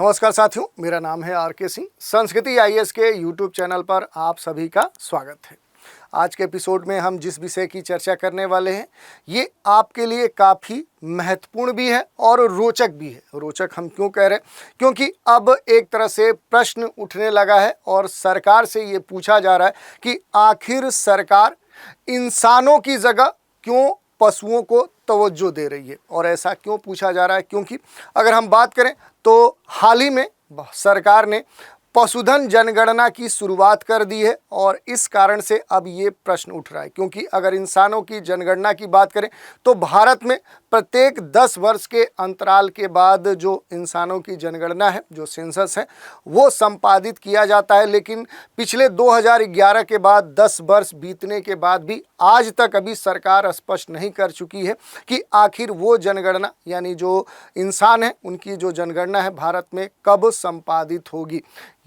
नमस्कार साथियों, मेरा नाम है आर.के. सिंह। संस्कृति आईएएस के यूट्यूब चैनल पर आप सभी का स्वागत है। आज के एपिसोड में हम जिस विषय की चर्चा करने वाले हैं ये आपके लिए काफ़ी महत्वपूर्ण भी है और रोचक भी है। रोचक हम क्यों कह रहे हैं? क्योंकि अब एक तरह से प्रश्न उठने लगा है और सरकार से ये पूछा जा रहा है कि आखिर सरकार इंसानों की जगह क्यों पशुओं को तवज्जो दे रही है। और ऐसा क्यों पूछा जा रहा है? क्योंकि अगर हम बात करें तो हाल ही में सरकार ने पशुधन जनगणना की शुरुआत कर दी है और इस कारण से अब ये प्रश्न उठ रहा है। क्योंकि अगर इंसानों की जनगणना की बात करें तो भारत में प्रत्येक 10 वर्ष के अंतराल के बाद जो इंसानों की जनगणना है, जो सेंसस है, वो संपादित किया जाता है। लेकिन पिछले 2011 के बाद 10 वर्ष बीतने के बाद भी आज तक अभी सरकार स्पष्ट नहीं कर चुकी है कि आखिर वो जनगणना यानी जो इंसान है उनकी जो जनगणना है भारत में कब संपादित होगी।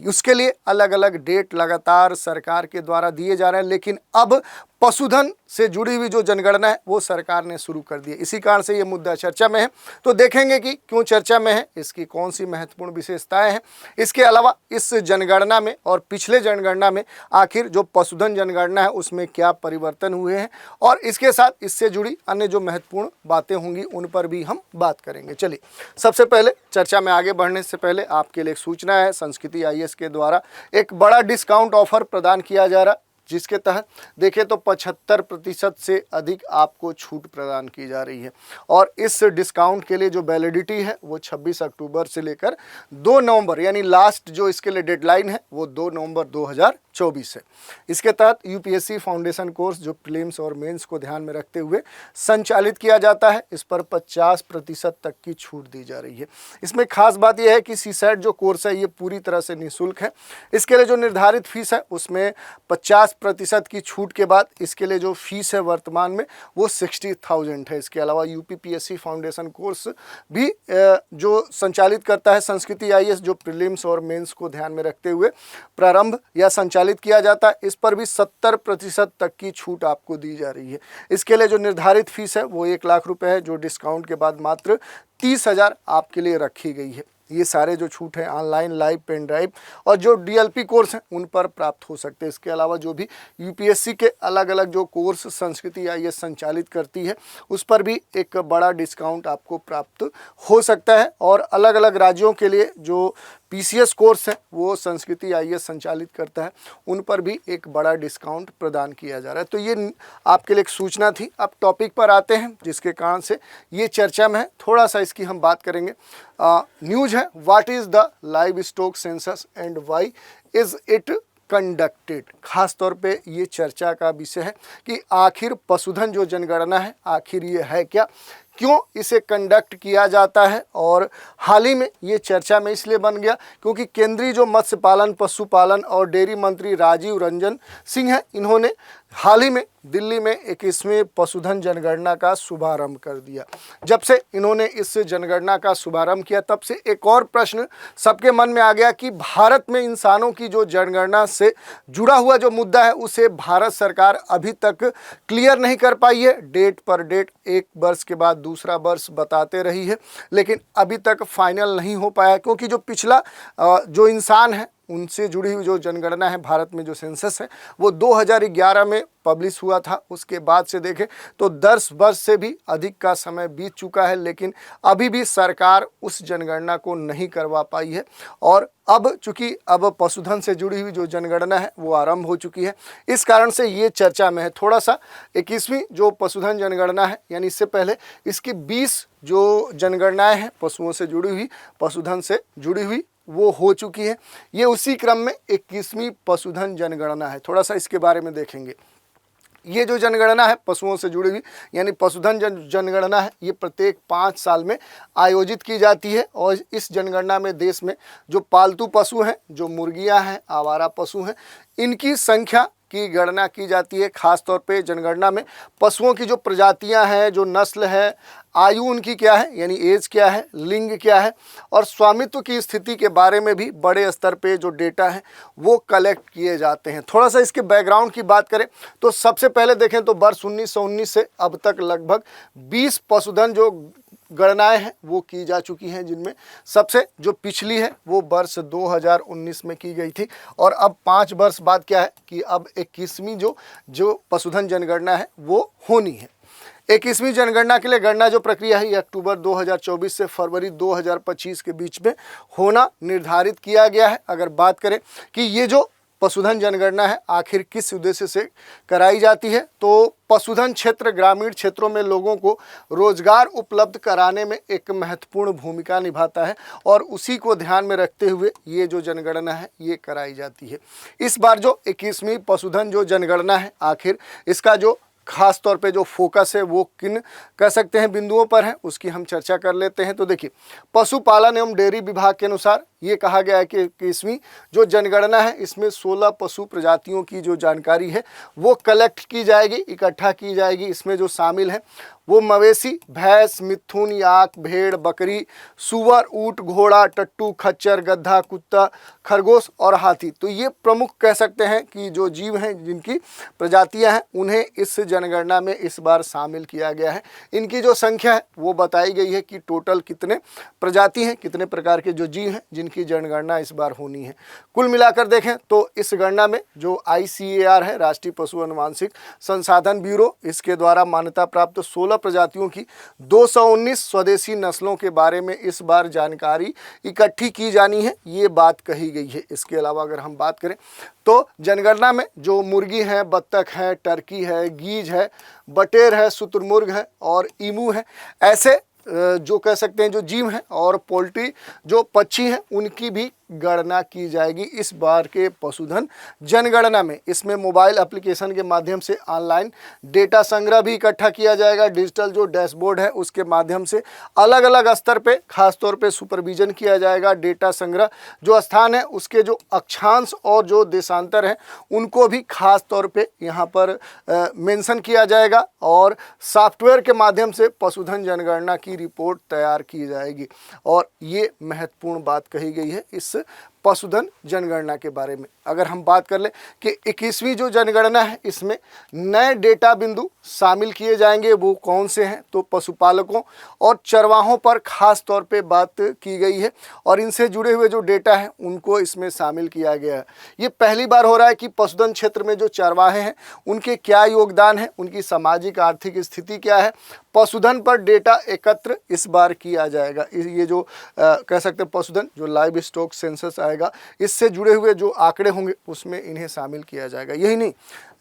उसके लिए अलग अलग डेट लगातार सरकार के द्वारा दिए जा रहे हैं, लेकिन अब पशुधन से जुड़ी हुई जो जनगणना है वो सरकार ने शुरू कर दी है। इसी कारण से ये मुद्दा चर्चा में है। तो देखेंगे कि क्यों चर्चा में है, इसकी कौन सी महत्वपूर्ण विशेषताएं हैं। इसके अलावा इस जनगणना में और पिछले जनगणना में आखिर जो पशुधन जनगणना है उसमें क्या परिवर्तन हुए हैं और इसके साथ इससे जुड़ी अन्य जो महत्वपूर्ण बातें होंगी उन पर भी हम बात करेंगे। चलिए, सबसे पहले चर्चा में आगे बढ़ने से पहले आपके लिए एक सूचना है। संस्कृति आईएएस के द्वारा एक बड़ा डिस्काउंट ऑफर प्रदान किया जा रहा है, जिसके तहत देखें तो 75% से अधिक आपको छूट प्रदान की जा रही है। और इस डिस्काउंट के लिए जो वैलिडिटी है वो 26 अक्टूबर से लेकर 2 नवंबर यानी लास्ट जो इसके लिए डेडलाइन है वो 2 नवंबर 2024 है। इसके तहत यूपीएससी फाउंडेशन कोर्स जो प्रीलिम्स और मेंस को ध्यान में रखते हुए संचालित किया जाता है, इस पर 50% तक की छूट दी जा रही है। इसमें खास बात यह है कि सीसैट जो कोर्स है ये पूरी तरह से निःशुल्क है। इसके लिए जो निर्धारित फीस है उसमें 50% की छूट के बाद इसके लिए जो फीस है वर्तमान में वो 60,000 है। इसके अलावा यूपीपीएससी फाउंडेशन कोर्स भी जो संचालित करता है संस्कृति आईएएस, जो प्रीलिम्स और मेंस को ध्यान में रखते हुए प्रारंभ या संचालित किया जाता है, इस पर भी 70% तक की छूट आपको दी जा रही है। इसके लिए जो निर्धारित फीस है वो 1 लाख रुपए है, जो डिस्काउंट के बाद मात्र 30,000 आपके लिए रखी गई है। ये सारे जो छूट है ऑनलाइन, लाइव, पेन ड्राइव और जो डीएलपी कोर्स हैं उन पर प्राप्त हो सकते हैं। इसके अलावा जो भी यूपीएससी के अलग अलग जो कोर्स संस्कृति आईएएस संचालित करती है उस पर भी एक बड़ा डिस्काउंट आपको प्राप्त हो सकता है। और अलग अलग राज्यों के लिए जो पीसीएस कोर्स है वो संस्कृति आईएएस संचालित करता है, उन पर भी एक बड़ा डिस्काउंट प्रदान किया जा रहा है। तो ये आपके लिए एक सूचना थी। अब टॉपिक पर आते हैं जिसके कारण से ये चर्चा में है, थोड़ा सा इसकी हम बात करेंगे। न्यूज़ है, what is the live stock census and why is it conducted. खास तौर पे ये चर्चा का विषय है कि आखिर पशुधन जो जनगणना है आखिर ये है क्या, क्यों इसे कंडक्ट किया जाता है। और हाल ही में ये चर्चा में इसलिए बन गया क्योंकि केंद्रीय जो मत्स्य पालन, पशुपालन और डेयरी मंत्री राजीव रंजन सिंह हैं, इन्होंने हाल ही में दिल्ली में 21वें पशुधन जनगणना का शुभारंभ कर दिया। जब से इन्होंने इस जनगणना का शुभारंभ किया तब से एक और प्रश्न सबके मन में आ गया कि भारत में इंसानों की जो जनगणना से जुड़ा हुआ जो मुद्दा है उसे भारत सरकार अभी तक क्लियर नहीं कर पाई है। डेट पर डेट, एक वर्ष के बाद दूसरा वर्ष बताते रही है, लेकिन अभी तक फाइनल नहीं हो पाया। क्योंकि जो पिछला जो इंसान है उनसे जुड़ी हुई जो जनगणना है भारत में, जो सेंसस है, वो 2011 में पब्लिश हुआ था। उसके बाद से देखें तो 10 वर्ष से भी अधिक का समय बीत चुका है, लेकिन अभी भी सरकार उस जनगणना को नहीं करवा पाई है। और अब चूंकि अब पशुधन से जुड़ी हुई जो जनगणना है वो आरंभ हो चुकी है, इस कारण से ये चर्चा में है। थोड़ा सा 21वीं जो पशुधन जनगणना है यानी इससे पहले इसकी 20 जो जनगणनाएँ हैं पशुओं से जुड़ी हुई, पशुधन से जुड़ी हुई, वो हो चुकी है। ये उसी क्रम में 21वीं पशुधन जनगणना है। थोड़ा सा इसके बारे में देखेंगे। ये जो जनगणना है पशुओं से जुड़ी हुई यानी पशुधन जनगणना है, ये प्रत्येक 5 साल में आयोजित की जाती है। और इस जनगणना में देश में जो पालतू पशु हैं, जो मुर्गियां हैं, आवारा पशु हैं, इनकी संख्या की गणना की जाती है। खास तौर पे जनगणना में पशुओं की जो प्रजातियां हैं, जो नस्ल है, आयु उनकी क्या है यानी एज क्या है, लिंग क्या है और स्वामित्व की स्थिति के बारे में भी बड़े स्तर पे जो डेटा है वो कलेक्ट किए जाते हैं। थोड़ा सा इसके बैकग्राउंड की बात करें तो सबसे पहले देखें तो वर्ष 1919 से अब तक लगभग 20 पशुधन जो गणनाएं हैं वो की जा चुकी हैं, जिनमें सबसे जो पिछली है वो वर्ष 2019 में की गई थी। और अब 5 वर्ष बाद क्या है कि अब 21वीं जो पशुधन जनगणना है वो होनी है। 21वीं जनगणना के लिए गणना जो प्रक्रिया है ये अक्टूबर 2024 से फरवरी 2025 के बीच में होना निर्धारित किया गया है। अगर बात करें कि ये जो पशुधन जनगणना है आखिर किस उद्देश्य से कराई जाती है, तो पशुधन क्षेत्र ग्रामीण क्षेत्रों में लोगों को रोजगार उपलब्ध कराने में एक महत्वपूर्ण भूमिका निभाता है और उसी को ध्यान में रखते हुए ये जो जनगणना है ये कराई जाती है। इस बार जो 21वीं पशुधन जो जनगणना है आखिर इसका जो खास तौर पे जो फोकस है वो किन कह सकते हैं बिंदुओं पर है, उसकी हम चर्चा कर लेते हैं। तो देखिए, पशुपालन एवं डेयरी विभाग के अनुसार ये कहा गया है कि 21वीं जो जनगणना है इसमें 16 पशु प्रजातियों की जो जानकारी है वो कलेक्ट की जाएगी, इकट्ठा की जाएगी। इसमें जो शामिल है वो मवेशी, भैंस, मिथुन, याक, भेड़, बकरी, सुअर, ऊंट, घोड़ा, टट्टू, खच्चर, गधा, कुत्ता, खरगोश और हाथी। तो ये प्रमुख कह सकते हैं कि जो जीव हैं जिनकी प्रजातियां हैं उन्हें इस जनगणना में इस बार शामिल किया गया है। इनकी जो संख्या है वो बताई गई है कि टोटल कितने प्रजाति हैं, कितने प्रकार के जो जीव हैं जिनकी जनगणना इस बार होनी है। कुल मिलाकर देखें तो इस गणना में जो ICAR है, राष्ट्रीय पशु अनुवांशिक संसाधन ब्यूरो, इसके द्वारा मान्यता प्राप्त 16 प्रजातियों की 219 स्वदेशी नस्लों के बारे में इस बार जानकारी इकट्ठी की जानी है, ये बात कही गई है। इसके अलावा अगर हम बात करें तो जनगणना में जो मुर्गी है, बत्तख है, टर्की है, गीज है, बटेर है, शुतुरमुर्ग है और ईमू है, ऐसे जो कह सकते हैं जो जीव हैं और पोल्ट्री जो पक्षी हैं उनकी भी गणना की जाएगी इस बार के पशुधन जनगणना में। इसमें मोबाइल एप्लीकेशन के माध्यम से ऑनलाइन डेटा संग्रह भी इकट्ठा किया जाएगा। डिजिटल जो डैशबोर्ड है उसके माध्यम से अलग अलग स्तर पे खास तौर पे सुपरविजन किया जाएगा। डेटा संग्रह जो स्थान है उसके जो अक्षांश और जो देशांतर है उनको भी खास तौर पे यहाँ पर मेंशन किया जाएगा और सॉफ्टवेयर के माध्यम से पशुधन जनगणना की रिपोर्ट तैयार की जाएगी। और ये महत्वपूर्ण बात कही गई है इस पशुधन जनगणना के बारे में। अगर हम बात कर ले कि 21वीं जो जनगणना है इसमें नए डेटा बिंदु शामिल किए जाएंगे, वो कौन से हैं, तो पशुपालकों और चरवाहों पर खास तौर पे बात की गई है और इनसे जुड़े हुए जो डेटा हैं उनको इसमें शामिल किया गया है। ये पहली बार हो रहा है कि पशुधन क्षेत्र में जो चरवाहे हैं उनके क्या योगदान है, उनकी सामाजिक आर्थिक स्थिति क्या है, पशुधन पर डेटा एकत्र इस बार किया जाएगा। ये जो कह सकते हैं पशुधन जो लाइव स्टॉक सेंसस आएगा इससे जुड़े हुए जो आंकड़े होंगे उसमें इन्हें शामिल किया जाएगा। यही नहीं,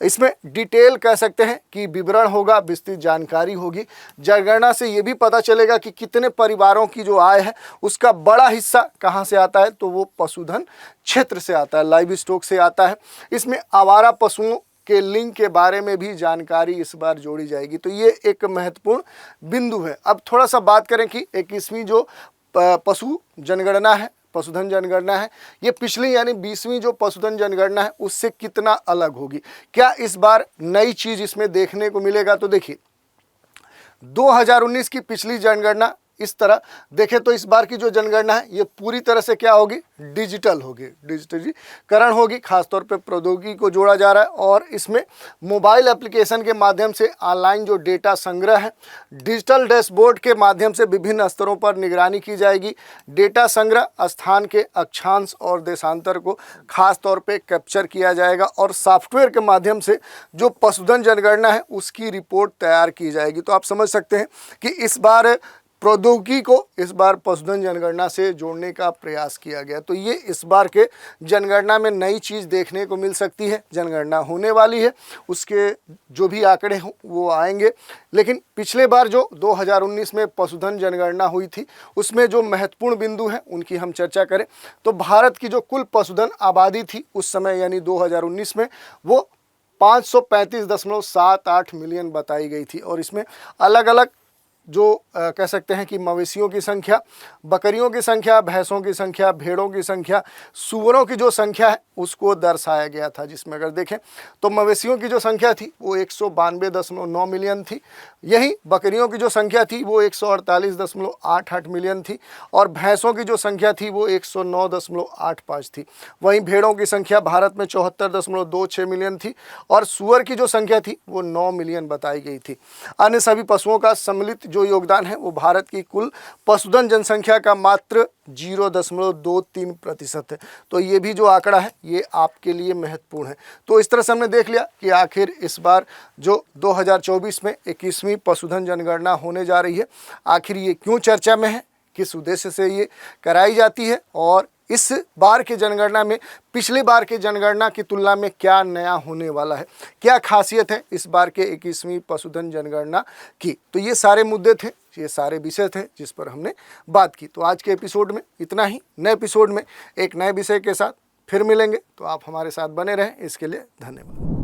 इसमें डिटेल कह सकते हैं कि विवरण होगा, विस्तृत जानकारी होगी। जनगणना से ये भी पता चलेगा कि कितने परिवारों की जो आय है उसका बड़ा हिस्सा कहाँ से आता है, तो वो पशुधन क्षेत्र से आता है, लाइव स्टॉक से आता है। इसमें आवारा पशुओं के लिंग के बारे में भी जानकारी इस बार जोड़ी जाएगी। तो ये एक महत्वपूर्ण बिंदु है। अब थोड़ा सा बात करें कि 21वीं जो पशु जनगणना है, पशुधन जनगणना है, ये पिछली यानी 20वीं जो पशुधन जनगणना है उससे कितना अलग होगी, क्या इस बार नई चीज इसमें देखने को मिलेगा। तो देखिए 2019 की पिछली जनगणना इस तरह देखें तो इस बार की जो जनगणना है ये पूरी तरह से क्या होगी, डिजिटल होगी, डिजिटलीकरण होगी। खासतौर पे प्रौद्योगिकी को जोड़ा जा रहा है और इसमें मोबाइल एप्लीकेशन के माध्यम से ऑनलाइन जो डेटा संग्रह है, डिजिटल डैशबोर्ड के माध्यम से विभिन्न स्तरों पर निगरानी की जाएगी। डेटा संग्रह स्थान के अक्षांश और देशांतर को खास तौर पे कैप्चर किया जाएगा और सॉफ्टवेयर के माध्यम से जो पशुधन जनगणना है उसकी रिपोर्ट तैयार की जाएगी। तो आप समझ सकते हैं कि इस बार प्रौद्योगिकी को इस बार पशुधन जनगणना से जोड़ने का प्रयास किया गया। तो ये इस बार के जनगणना में नई चीज़ देखने को मिल सकती है। जनगणना होने वाली है, उसके जो भी आंकड़े हों वो आएंगे, लेकिन पिछले बार जो 2019 में पशुधन जनगणना हुई थी उसमें जो महत्वपूर्ण बिंदु हैं उनकी हम चर्चा करें तो भारत की जो कुल पशुधन आबादी थी उस समय यानी 2019 में वो 535.78 मिलियन बताई गई थी और इसमें अलग अलग जो कह सकते हैं कि मवेशियों की संख्या, बकरियों की संख्या, भैंसों की संख्या, भेड़ों की संख्या, सूअरों की जो संख्या है उसको दर्शाया गया था। जिसमें अगर देखें तो मवेशियों की जो संख्या थी वो 192.9 मिलियन थी, यही बकरियों की जो संख्या थी वो 148.88 मिलियन थी और भैंसों की जो संख्या थी वो 109.85 थी। वहीं भेड़ों की संख्या भारत में 74.26 मिलियन थी और सूअर की जो संख्या थी वो 9 मिलियन बताई गई थी। अन्य सभी पशुओं का सम्मिलित जो योगदान है वो भारत की कुल पशुधन जनसंख्या का मात्र 0.23% है। तो ये भी जो आंकड़ा है ये आपके लिए महत्वपूर्ण है। तो इस तरह से हमने देख लिया कि आखिर इस बार जो 2024 में 21वीं पशुधन जनगणना होने जा रही है, आखिर ये क्यों चर्चा में है, किस उद्देश्य से ये कराई जाती है और इस बार के जनगणना में पिछली बार के जनगणना की तुलना में क्या नया होने वाला है, क्या खासियत है इस बार के 21वीं पशुधन जनगणना की। तो ये सारे मुद्दे थे, ये सारे विषय थे जिस पर हमने बात की। तो आज के एपिसोड में इतना ही। नए एपिसोड में एक नए विषय के साथ फिर मिलेंगे, तो आप हमारे साथ बने रहें। इसके लिए धन्यवाद।